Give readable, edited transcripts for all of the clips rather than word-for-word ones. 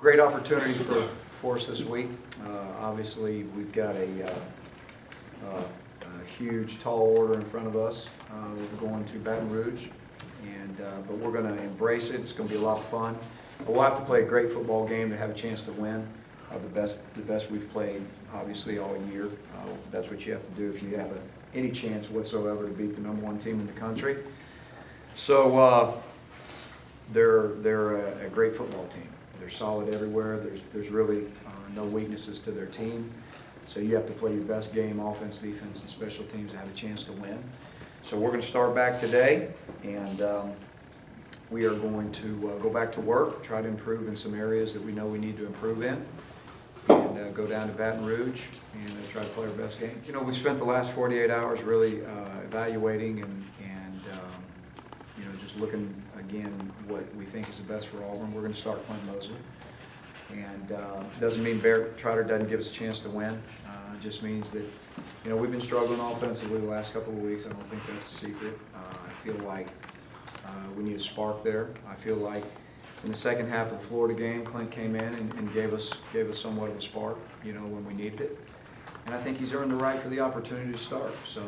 Great opportunity for us this week. Obviously, we've got a huge, tall order in front of us. We're going to Baton Rouge, but we're going to embrace it. It's going to be a lot of fun. But we'll have to play a great football game to have a chance to win. The best we've played, obviously, all year. That's what you have to do if you have any chance whatsoever to beat the #1 team in the country. So they're a great football team. They're solid everywhere. There's really no weaknesses to their team. So you have to play your best game, offense, defense, and special teams to have a chance to win. So we're going to start back today, and we are going to go back to work, try to improve in some areas that we know we need to improve in, and go down to Baton Rouge and try to play our best game. You know, we spent the last 48 hours really evaluating and you know, just looking again what we think is the best for Auburn. We're going to start Clint Mosley, and doesn't mean Barrett Trotter doesn't give us a chance to win. It just means that, you know, we've been struggling offensively the last couple of weeks. I don't think that's a secret. I feel like we need a spark there. I feel like in the second half of the Florida game, Clint came in and gave us somewhat of a spark, you know, when we needed it. And I think he's earned the right for the opportunity to start. So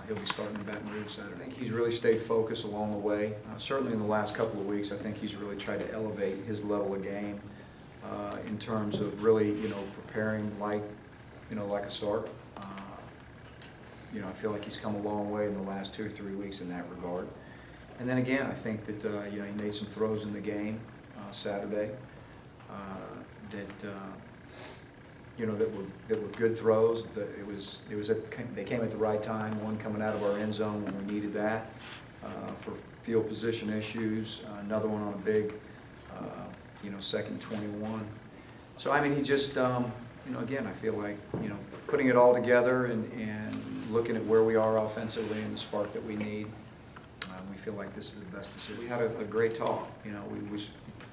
he'll be starting in Baton Rouge Saturday. I think he's really stayed focused along the way. Certainly in the last couple of weeks, I think he's really tried to elevate his level of game in terms of really, you know, preparing like a starter. You know, I feel like he's come a long way in the last 2 or 3 weeks in that regard. And then again, I think that you know, he made some throws in the game Saturday that you know, that were good throws. They came at the right time. One coming out of our end zone when we needed that for field position issues. Another one on a big you know, 2nd and 21. So I mean, he just you know, again, I feel like, you know, putting it all together and looking at where we are offensively and the spark that we need. We feel like this is the best decision. We had a great talk. You know, we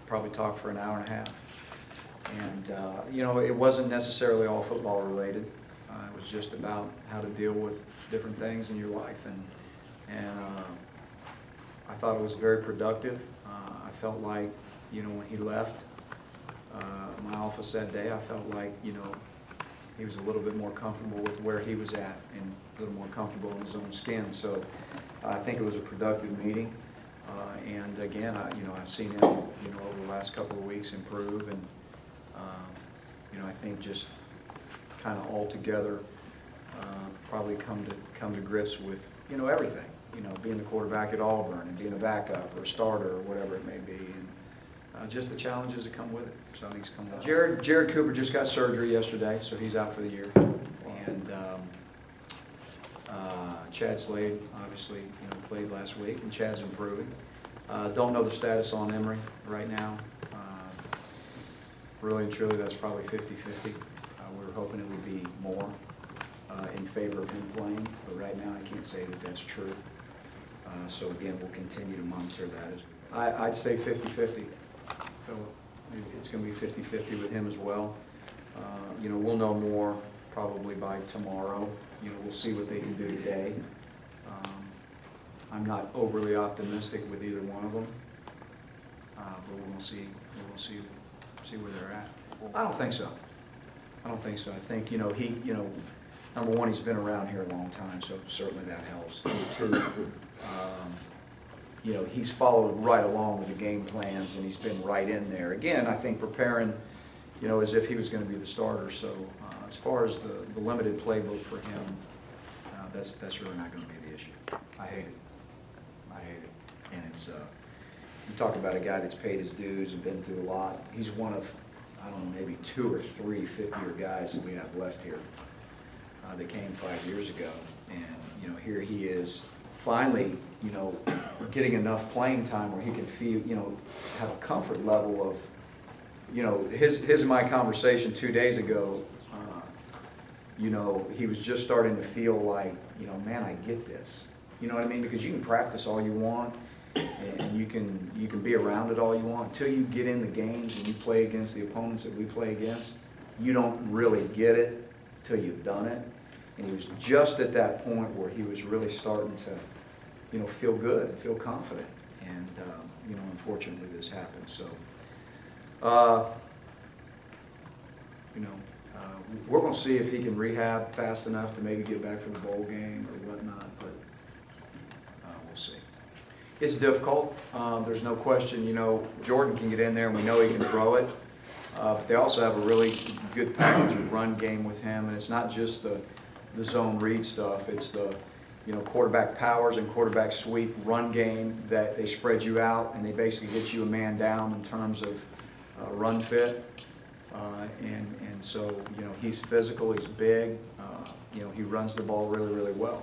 probably talked for an hour and a half. And, you know, it wasn't necessarily all football related. It was just about how to deal with different things in your life. And I thought it was very productive. I felt like, you know, when he left my office that day, I felt like, you know, he was a little bit more comfortable with where he was at and a little more comfortable in his own skin. So I think it was a productive meeting. And again, you know, I've seen him, you know, over the last couple of weeks improve, and you know, I think just kind of all together probably come to grips with, you know, everything. You know, being the quarterback at Auburn and being a backup or a starter or whatever it may be, and just the challenges that come with it. So I think it's come well. Jared Cooper just got surgery yesterday, so he's out for the year. And Chad Slade obviously, you know, played last week, and Chad's improving. Don't know the status on Emory right now. Really and truly, that's probably 50-50. We were hoping it would be more in favor of him playing, but right now I can't say that that's true. So again, we'll continue to monitor that. I'd say 50-50. So it's going to be 50-50 with him as well. You know, we'll know more probably by tomorrow. You know, we'll see what they can do today. I'm not overly optimistic with either one of them, but we'll see. See where they're at. I don't think so. I don't think so. I think, you know, you know, number one, he's been around here a long time, so certainly that helps. Number two, you know, he's followed right along with the game plans, and he's been right in there. Again, I think preparing, you know, as if he was going to be the starter. So as far as the limited playbook for him, that's really not going to be the issue. I hate it. I hate it. And it's you talk about a guy that's paid his dues and been through a lot. He's one of, I don't know, maybe 2 or 3 fifth-year guys that we have left here that came 5 years ago. And, you know, here he is finally, you know, getting enough playing time where he can feel, you know, have a comfort level of, you know, his and my conversation 2 days ago, you know, he was just starting to feel like, you know, man, I get this. You know what I mean? Because you can practice all you want, and you can be around it all you want. Until you get in the games and you play against the opponents that we play against, you don't really get it till you've done it. And he was just at that point where he was really starting to, you know, feel good, feel confident. And you know, unfortunately, this happened. So you know, we're going to see if he can rehab fast enough to maybe get back for the bowl game or whatnot, but we'll see. It's difficult. There's no question. You know, Jordan can get in there, and we know he can throw it. But they also have a really good package of run game with him, and it's not just the zone read stuff. It's the, you know, quarterback powers and quarterback sweep run game that they spread you out, and they basically get you a man down in terms of run fit. And so, you know, he's physical, he's big, you know, he runs the ball really, really well.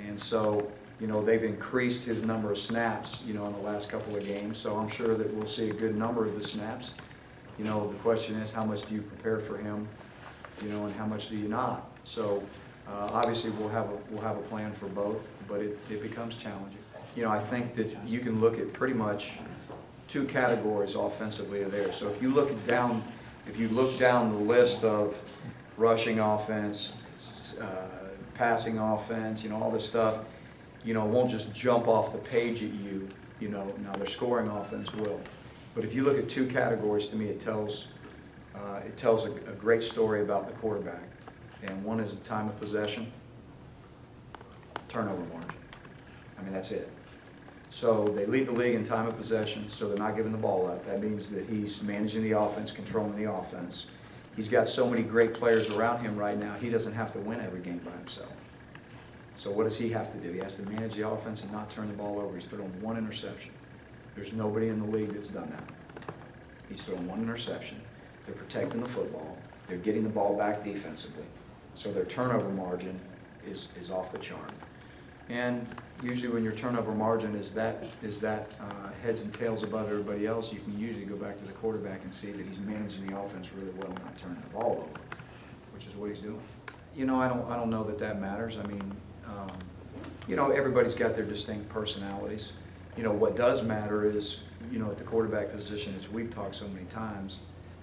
And so, you know, they've increased his number of snaps, you know, in the last couple of games, so I'm sure that we'll see a good number of the snaps. You know, the question is, how much do you prepare for him, you know, and how much do you not? So, obviously, we'll have a plan for both, but it becomes challenging. You know, I think that you can look at pretty much two categories offensively are there. So if you look down the list of rushing offense, passing offense, you know, all this stuff, you know, it won't just jump off the page at you, you know. Now their scoring offense will. But if you look at two categories, to me it tells a great story about the quarterback. And one is the time of possession, turnover margin. I mean, that's it. So they lead the league in time of possession, so they're not giving the ball up. That means that he's managing the offense, controlling the offense. He's got so many great players around him right now, he doesn't have to win every game by himself. So what does he have to do? He has to manage the offense and not turn the ball over. He's thrown one interception. There's nobody in the league that's done that. He's thrown one interception. They're protecting the football. They're getting the ball back defensively. So their turnover margin is off the chart. And usually when your turnover margin is that heads and tails above everybody else, you can usually go back to the quarterback and see that he's managing the offense really well, not turning the ball over, which is what he's doing. You know, I don't know that matters. I mean, you know, everybody's got their distinct personalities. You know, what does matter is, you know, at the quarterback position, as we've talked so many times,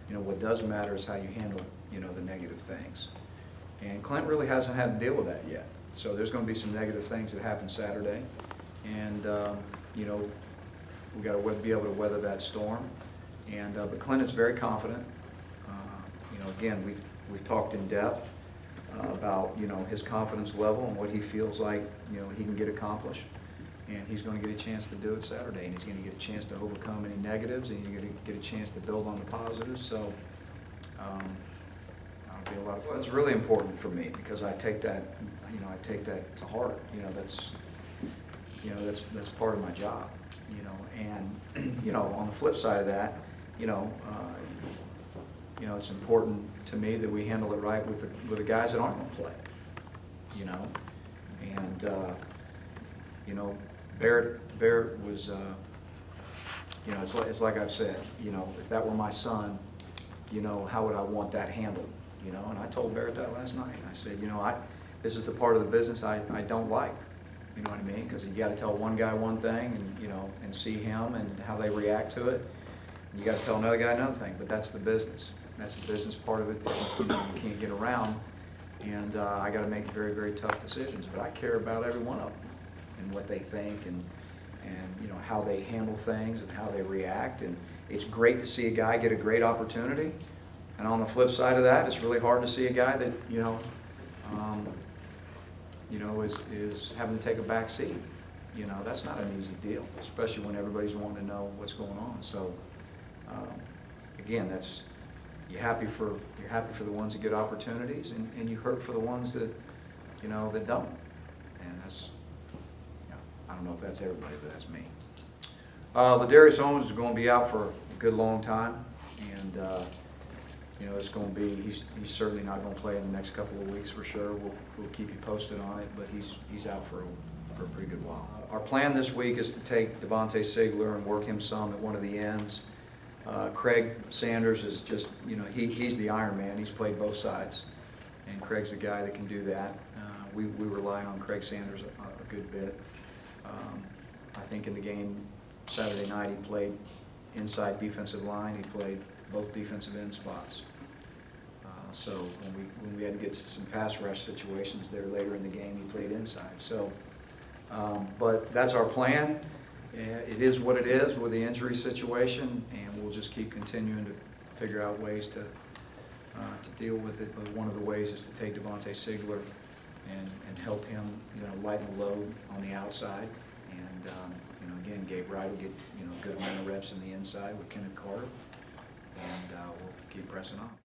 you know, what does matter is how you handle, you know, the negative things. And Clint really hasn't had to deal with that yet. So there's going to be some negative things that happen Saturday. And, you know, we've got to be able to weather that storm. And, but Clint is very confident. You know, again, we've talked in depth about, you know, his confidence level and what he feels like, you know, he can get accomplished. And he's going to get a chance to do it Saturday. And he's going to get a chance to overcome any negatives, and he's going to get a chance to build on the positives. So, be a lot of fun. It's really important for me because I take that, you know, I take that to heart. You know, that's part of my job. You know, and you know, on the flip side of that, you know, it's important to me that we handle it right with the guys that aren't going to play. You know, and you know, Barrett was, you know, it's like I've said. You know, if that were my son, you know, how would I want that handled? You know, and I told Barrett that last night. I said, you know, this is the part of the business I don't like. You know what I mean? Because you got to tell one guy one thing, and you know, and see him and how they react to it. And you got to tell another guy another thing. But that's the business. That's the business part of it that you can't get around. And I got to make very, very tough decisions. But I care about every one of them and what they think and you know, how they handle things and how they react. And it's great to see a guy get a great opportunity. And on the flip side of that, it's really hard to see a guy that, you know, is having to take a back seat. You know, that's not an easy deal, especially when everybody's wanting to know what's going on. So, again, that's you're happy for the ones that get opportunities, and you hurt for the ones that, you know, that don't. And that's, you know, I don't know if that's everybody, but that's me. Ladarius Owens is going to be out for a good long time, and. You know, it's going to be, he's certainly not going to play in the next couple of weeks for sure. We'll keep you posted on it, but he's out for a pretty good while. Our plan this week is to take Devontae Sigler and work him some at one of the ends. Craig Sanders is just, you know, he's the Iron Man. He's played both sides, and Craig's the guy that can do that. We rely on Craig Sanders a good bit. I think in the game Saturday night he played inside defensive line. He played both defensive end spots. So when we had to get to some pass rush situations there later in the game, he played inside. So, but that's our plan. It is what it is with the injury situation, and we'll just keep continuing to figure out ways to to deal with it, but one of the ways is to take Devontae Sigler and help him, lighten the load on the outside. And, again, Gabe Wright will get, a good amount of reps in the inside with Kenneth Carter, and we'll keep pressing on.